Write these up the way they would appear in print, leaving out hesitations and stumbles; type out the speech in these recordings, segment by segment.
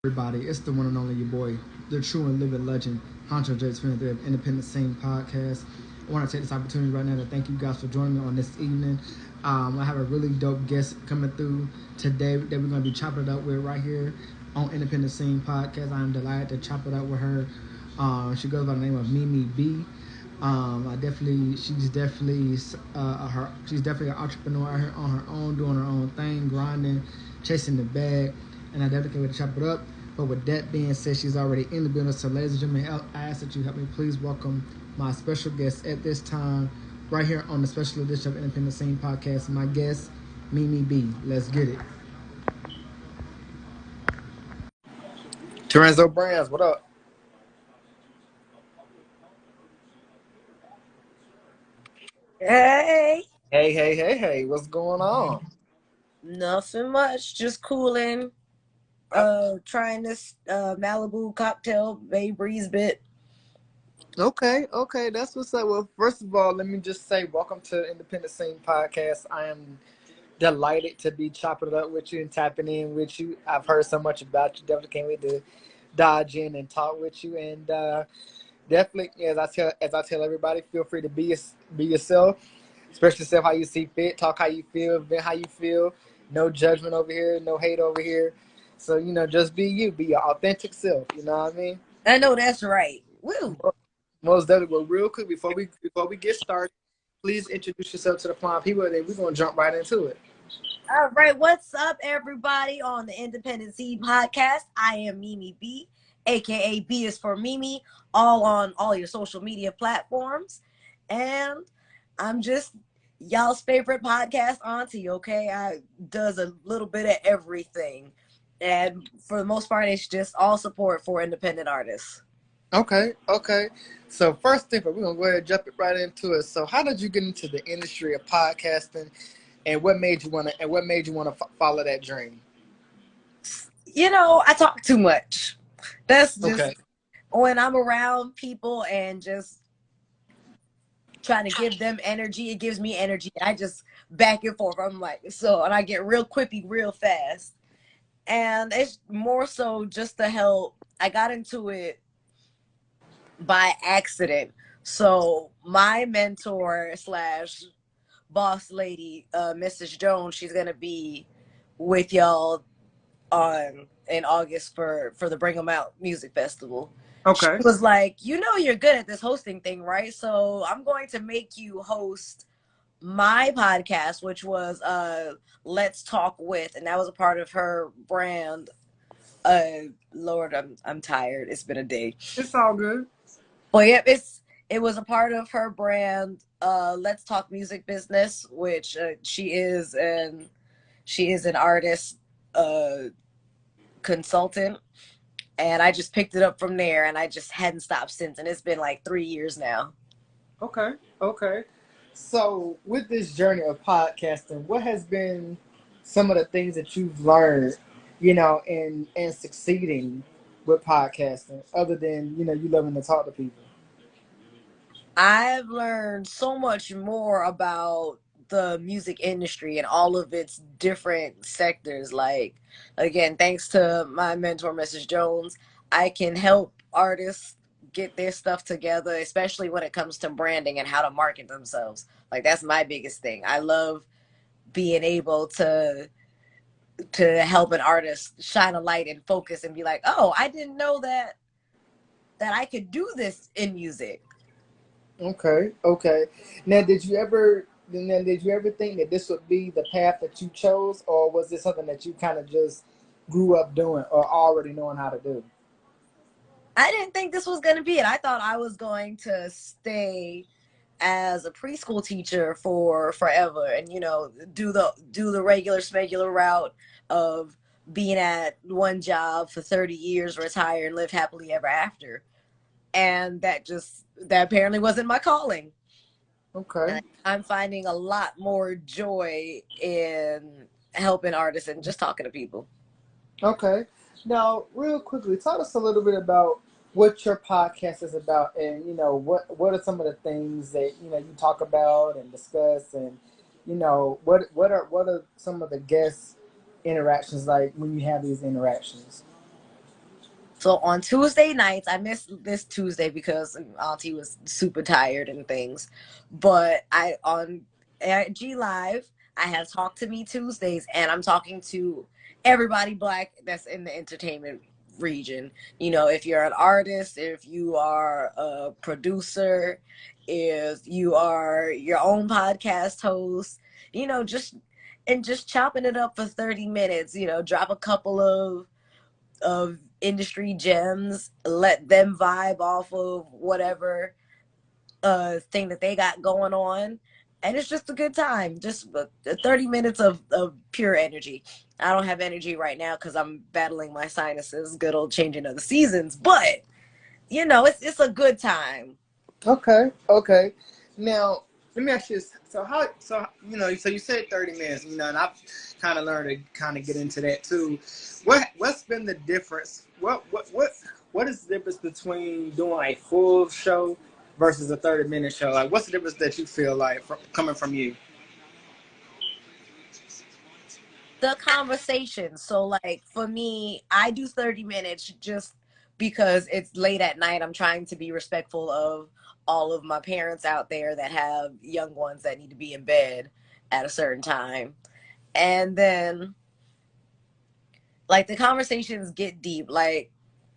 Everybody, it's the one and only your boy, the true and living legend, Honcho J. Smith of Independent Scene Podcast. I want to take this opportunity right now to thank you guys for joining me on this evening. I have a really dope guest coming through today that we're going to be chopping it up with right here on Independent Scene Podcast. I'm delighted to chop it up with her. She goes by the name of Mimi B. She's definitely an entrepreneur out here on her own, doing her own thing, grinding, chasing the bag, and I definitely can't wait to chop it up. But with that being said, she's already in the building. So, ladies and gentlemen, I ask that you help me please welcome my special guest at this time, right here on the special edition of Independent Scene Podcast. My guest, Mimi B. Let's get it. Terenzo Brands, what up? Hey, Hey, what's going on? nothing much. Just cooling. Trying this Malibu cocktail Bay Breeze bit. Okay, that's what's up. Well, first of all, let me just say welcome to the Independent Scene Podcast. I am delighted to be chopping it up with you and tapping in with you. I've heard so much about you. Definitely can't wait to dodge in and talk with you. And definitely, as I tell everybody, feel free to be yourself. Express yourself how you see fit. Talk how you feel. Vent how you feel. No judgment over here. No hate over here. So just be you. Be your authentic self. You know what I mean? I know that's right. Woo! Most definitely. Well, real quick before we get started, please introduce yourself to the fine people, and then we're gonna jump right into it. All right, what's up, everybody, on the Independent Scene Podcast? I am Mimi B, aka B is for Mimi, all on all your social media platforms. And I'm just y'all's favorite podcast auntie, okay? I does a little bit of everything. And for the most part, it's just all support for independent artists. Okay. So first thing, we're gonna go ahead and jump it right into it. So, how did you get into the industry of podcasting, and what made you wanna follow that dream? I talk too much. That's just Okay. when I'm around people and just trying to give them energy, it gives me energy. I just back and forth. I'm like, and I get real quippy real fast. And it's more so just to help. I got into it by accident. So my mentor slash boss lady, Mrs. Jones, she's gonna be with y'all on in August for the Bring 'em Out Music Festival. She Okay. was like, you're good at this hosting thing, right? So I'm going to make you host my podcast, which was Let's Talk With, and that was a part of her brand. Lord, I'm tired. It's been a day. It's all good. Well, yeah, it was a part of her brand, Let's Talk Music Business, which she is an artist consultant, and I just picked it up from there, and I just hadn't stopped since, and it's been like 3 years now. Okay. So, with this journey of podcasting, what has been some of the things that you've learned, in succeeding with podcasting, other than you loving to talk to people? I've learned so much more about the music industry and all of its different sectors. Like, again, thanks to my mentor, Mrs. Jones, I can help artists get their stuff together, especially when it comes to branding and how to market themselves. Like, that's my biggest thing. I love being able to help an artist shine a light and focus and be like, oh, I didn't know that I could do this in music. Okay. Now, did you ever think that this would be the path that you chose, or was this something that you kind of just grew up doing or already knowing how to do? I didn't think this was going to be it. I thought I was going to stay as a preschool teacher for forever and do the regular smegular route of being at one job for 30 years, retire and live happily ever after. And that apparently wasn't my calling. Okay. And I'm finding a lot more joy in helping artists and just talking to people. Okay. Now, real quickly, tell us a little bit about what your podcast is about, and what are some of the things that you talk about and discuss, and what are some of the guest interactions like when you have these interactions? So on Tuesday nights, I missed this Tuesday because Auntie was super tired and things. But I on IG Live, I have Talk to Me Tuesdays, and I'm talking to everybody Black that's in the entertainment region. You know, if you're an artist, if you are a producer, if you are your own podcast host, you know, just chopping it up for 30 minutes, you know, drop a couple of industry gems, let them vibe off of whatever thing that they got going on. And it's just a good time. Just 30 minutes of pure energy. I don't have energy right now because I'm battling my sinuses, good old changing of the seasons. But, you know, it's a good time. Okay, okay. Now, let me ask you this. So you said 30 minutes, and I've kind of learned to kind of get into that too. What's been the difference? What is the difference between doing a full show versus a 30-minute show? Like, what's the difference that you feel like coming from you? The conversation. So like for me, I do 30 minutes just because it's late at night. I'm trying to be respectful of all of my parents out there that have young ones that need to be in bed at a certain time. And then like the conversations get deep. Like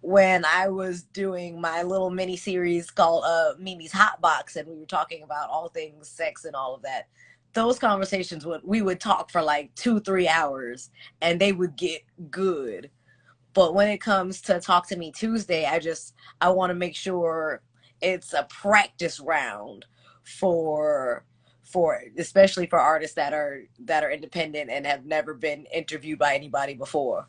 when I was doing my little mini series called Mimi's Hot Box, and we were talking about all things sex and all of that. Those conversations we would talk for like 2-3 hours, and they would get good. But when it comes to Talk to Me Tuesday, I want to make sure it's a practice round for especially for artists that are independent and have never been interviewed by anybody before.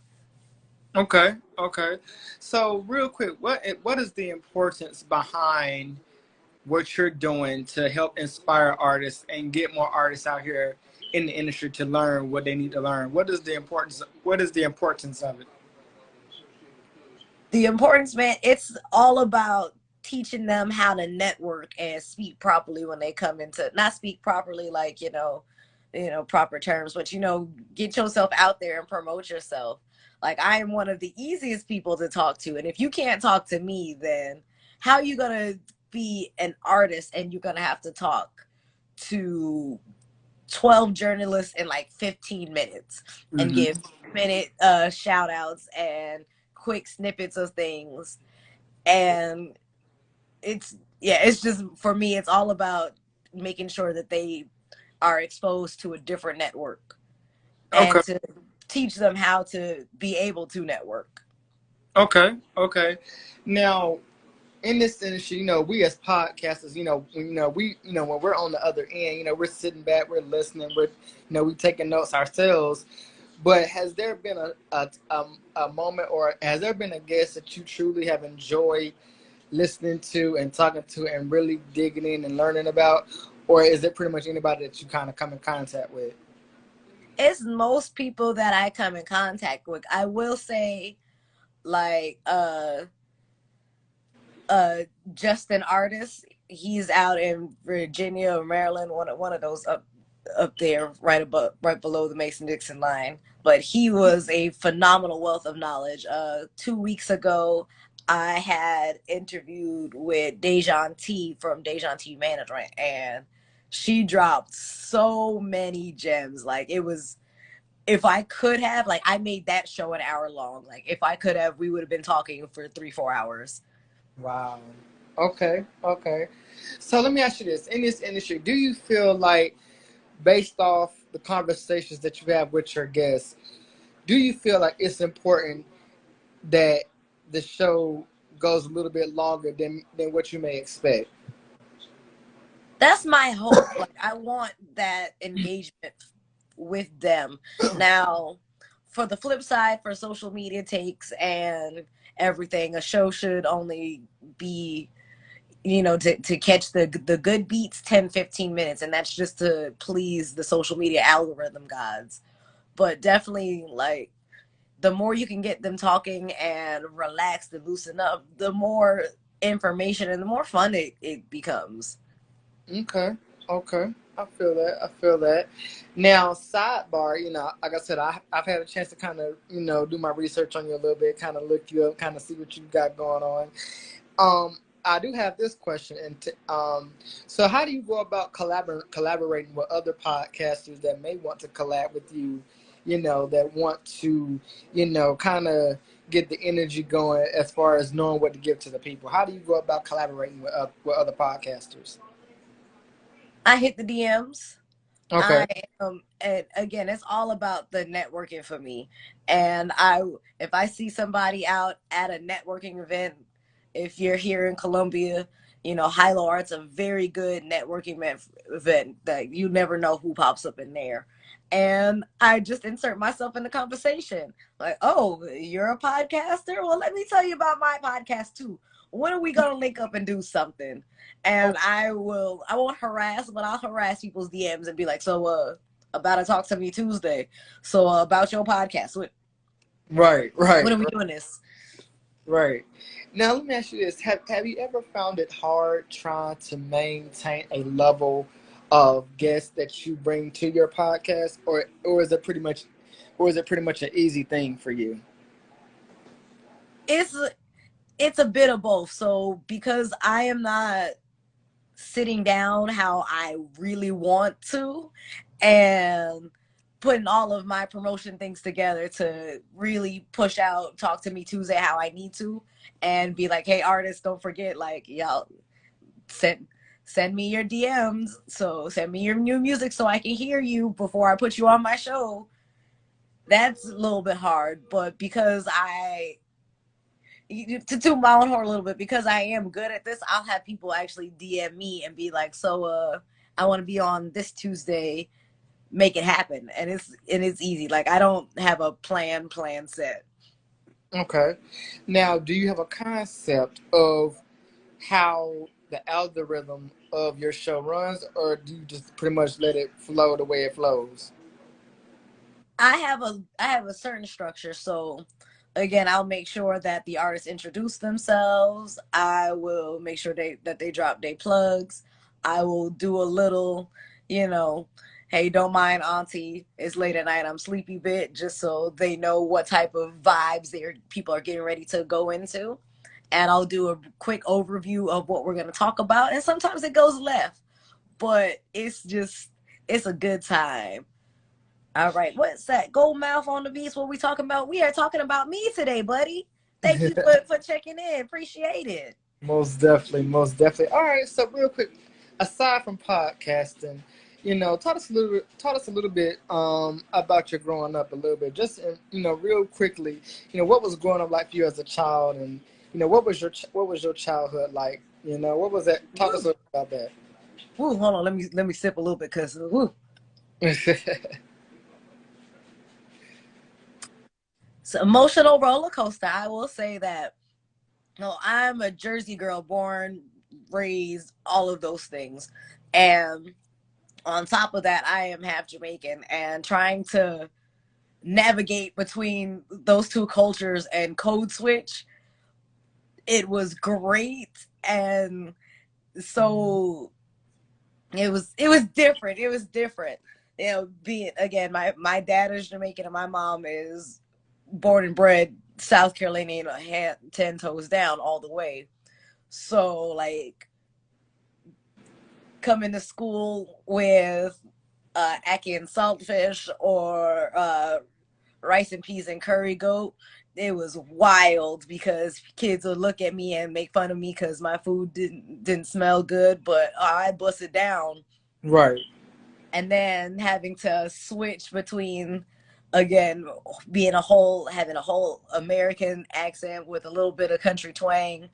Okay, okay. So real quick, what is the importance behind what you're doing to help inspire artists and get more artists out here in the industry to learn what they need to learn? What is the importance of it? The importance, man, it's all about teaching them how to network and speak properly when they come into, not speak properly like, proper terms, but get yourself out there and promote yourself. Like I am one of the easiest people to talk to, and if you can't talk to me, then how are you gonna be an artist and you're gonna have to talk to 12 journalists in like 15 minutes and Mm-hmm. give minute shout outs and quick snippets of things. And it's just, for me, it's all about making sure that they are exposed to a different network Okay, and to teach them how to be able to network. okay, okay. Now, in this industry, we as podcasters, when we're on the other end, we're sitting back, we're listening, we taking notes ourselves. But has there been a moment, or has there been a guest that you truly have enjoyed listening to and talking to and really digging in and learning about? Or is it pretty much anybody that you kind of come in contact with? It's most people that I come in contact with. I will say, like, uh Justin Artist. He's out in Virginia or Maryland, one of those up there, right below the Mason Dixon line. But he was a phenomenal wealth of knowledge. 2 weeks ago, I had interviewed with Dejan T from Dejan T Management, and she dropped so many gems. Like it was, if I could have, like, I made that show an hour long. Like if I could have, we would have been talking for 3-4 hours. Wow. Okay, okay. So let me ask you this. In this industry, do you feel like, based off the conversations that you have with your guests, do you feel like it's important that the show goes a little bit longer than what you may expect? That's my hope. Like I want that engagement with them. Now, for the flip side, for social media takes and everything, a show should only be, to catch the good beats, 10-15 minutes, and that's just to please the social media algorithm gods. But definitely, like, the more you can get them talking and relaxed and loosen up, the more information and the more fun it becomes. Okay, okay. I feel that. I feel that. Now, sidebar, like I said, I've had a chance to kind of, do my research on you a little bit, kind of look you up, kind of see what you got going on. I do have this question, so how do you go about collaborating with other podcasters that may want to collab with you, that want to, kind of get the energy going as far as knowing what to give to the people? How do you go about collaborating with other podcasters? I hit the DMs. Okay. I am, and again, it's all about the networking for me. And if I see somebody out at a networking event, if you're here in Columbia, Hilo Art's a very good networking event that you never know who pops up in there. And I just insert myself in the conversation. Like, oh, you're a podcaster? Well, let me tell you about my podcast too. When are we going to link up and do something? And I won't harass, but I'll harass people's DMs and be like, so about to talk to me Tuesday. So about your podcast. Right, When right, are we right, doing this? right. Now let me ask you this: Have you ever found it hard trying to maintain a level of guests that you bring to your podcast, or is it pretty much an easy thing for you? It's it's a bit of both. So because I am not sitting down how I really want to and putting all of my promotion things together to really push out Talk to Me Tuesday how I need to, and be like, hey artists, don't forget, like, y'all send send me your DMs, so send me your new music so I can hear you before I put you on my show. That's a little bit hard, but because I to toot my own horn a little bit, because I am good at this, I'll have people actually DM me and be like, so I want to be on this Tuesday, make it happen. And it's easy. Like, I don't have a plan set. Okay. Now, do you have a concept of how the algorithm of your show runs, or do you just pretty much let it flow the way it flows? I have a certain structure. So again, I'll make sure that the artists introduce themselves. I will make sure they drop their plugs. I will do a little, you know, hey, don't mind auntie, it's late at night, I'm sleepy bit, just so they know what type of vibes their people are getting ready to go into. And I'll do a quick overview of what we're going to talk about. And sometimes it goes left, but it's a good time. All right, what's that? Gold mouth on the beats. What we talking about? We are talking about me today, buddy. Thank you for checking in. Appreciate it. Most definitely, most definitely. All right, so real quick, aside from podcasting, taught us a little bit about your growing up a little bit. Just real quickly, what was growing up like for you as a child, and what was your childhood like? What was that? Talk us a Woo. little about that. Woo, hold on. Let me sip a little bit, cause woo. It's an emotional roller coaster. I will say that. No, I'm a Jersey girl, born, raised, all of those things, and on top of that, I am half Jamaican, and trying to navigate between those two cultures and code switch, it was great. And so it was different. It was different. Being, again, my dad is Jamaican and my mom is born and bred South Carolinian, 10 toes down all the way. So, like, coming to school with ackee and saltfish, or rice and peas and curry goat, it was wild, because kids would look at me and make fun of me because my food didn't smell good, but I bust it down. Right. And then having to switch between, again, being having a whole American accent with a little bit of country twang,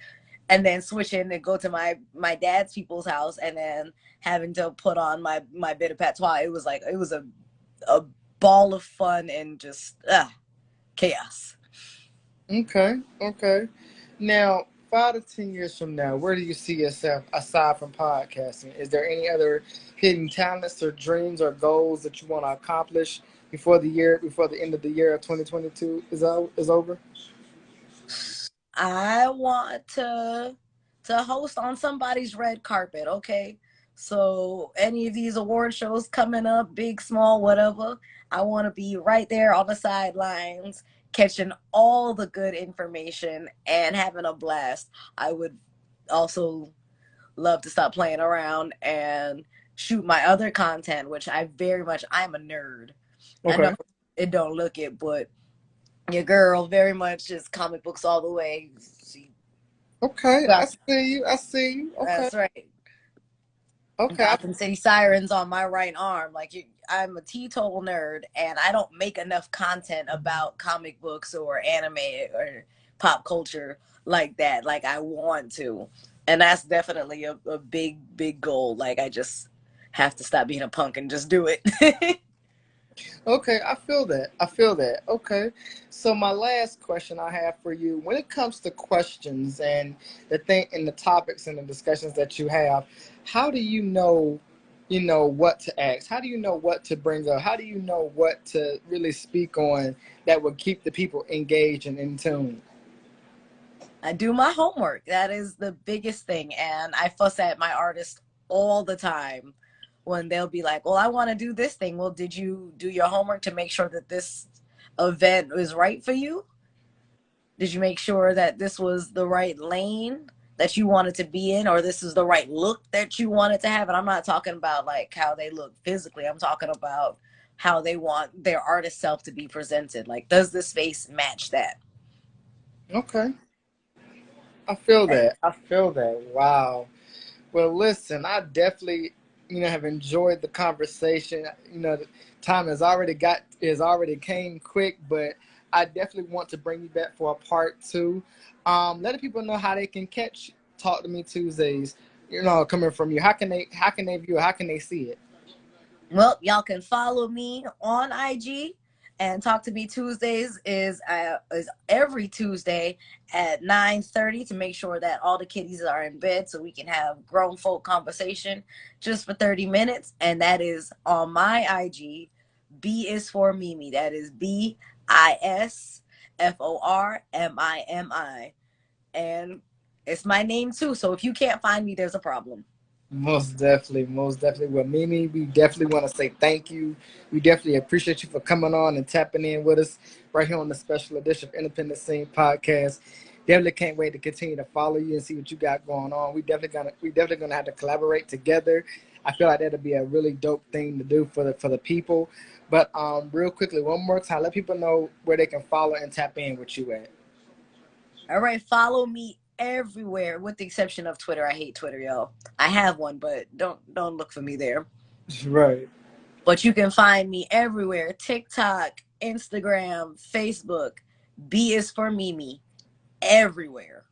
and then switching and go to my dad's people's house, and then having to put on my bit of patois. It was a ball of fun and just chaos. Okay. Okay. Now, 5 to 10 years from now, where do you see yourself aside from podcasting? Is there any other hidden talents or dreams or goals that you want to accomplish before the end of the year of 2022 is over? I want to host on somebody's red carpet. Okay, So any of these award shows coming up, big, small, whatever, I want to be right there on the sidelines, catching all the good information and having a blast. I would also love to stop playing around and shoot my other content, which I'm a nerd. I know Okay. it don't look it, but your girl very much is comic books all the way. She Okay. I got, see you. I see you. Okay. that's right. Okay. Gotham City Sirens on my right arm. I'm a teetotal nerd, and I don't make enough content about comic books or anime or pop culture like that. Like I want to, and that's definitely a big, big goal. Like I just have to stop being a punk and just do it. Okay, I feel that. I feel that. Okay. So my last question I have for you, when it comes to questions and the topics and the discussions that you have, how do you know what to ask? How do you know what to bring up? How do you know what to really speak on that will keep the people engaged and in tune? I do my homework. That is the biggest thing. And I fuss at my artists all the time when they'll be like, well, I want to do this thing. Well, did you do your homework to make sure that this event is right for you? Did you make sure that this was the right lane that you wanted to be in, or this is the right look that you wanted to have? And I'm not talking about like how they look physically. I'm talking about how they want their artist self to be presented. Like, does this face match that? Okay. I feel that. I feel that. Wow. Well, listen, I definitely, have enjoyed the conversation. The time has already came quick, but I definitely want to bring you back for a part two. Letting people know how they can catch Talk to Me Tuesdays. Coming from you, how can they view it? How can they see it? Well, y'all can follow me on IG, and Talk to Me Tuesdays is every Tuesday at 9:30 to make sure that all the kiddies are in bed so we can have grown folk conversation just for 30 minutes. And that is on my IG. B is for Mimi. That is BisForMimi. And it's my name too. So if you can't find me, there's a problem. Most definitely, most definitely. Well, Mimi, we definitely want to say thank you. We definitely appreciate you for coming on and tapping in with us right here on the special edition of Independent Scene Podcast. Definitely can't wait to continue to follow you and see what you got going on. We definitely gonna have to collaborate together. I feel like that'll be a really dope thing to do for the people. But real quickly, one more time, let people know where they can follow and tap in with you at. All right, follow me everywhere with the exception of Twitter. I hate Twitter, y'all. I have one, but don't look for me there. Right. But you can find me everywhere: TikTok, Instagram, Facebook. B is for Mimi. Everywhere.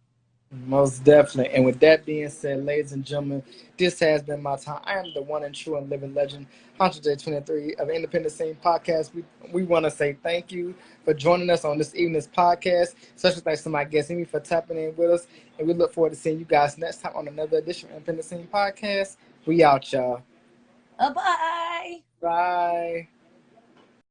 Most definitely. And with that being said, ladies and gentlemen, this has been my time. I am the one and true and living legend, Hunter J23 of Independent Scene Podcast. We want to say thank you for joining us on this evening's podcast. Special thanks to my guest, Amy, for tapping in with us. And we look forward to seeing you guys next time on another edition of Independent Scene Podcast. We out, y'all. Bye bye. Bye.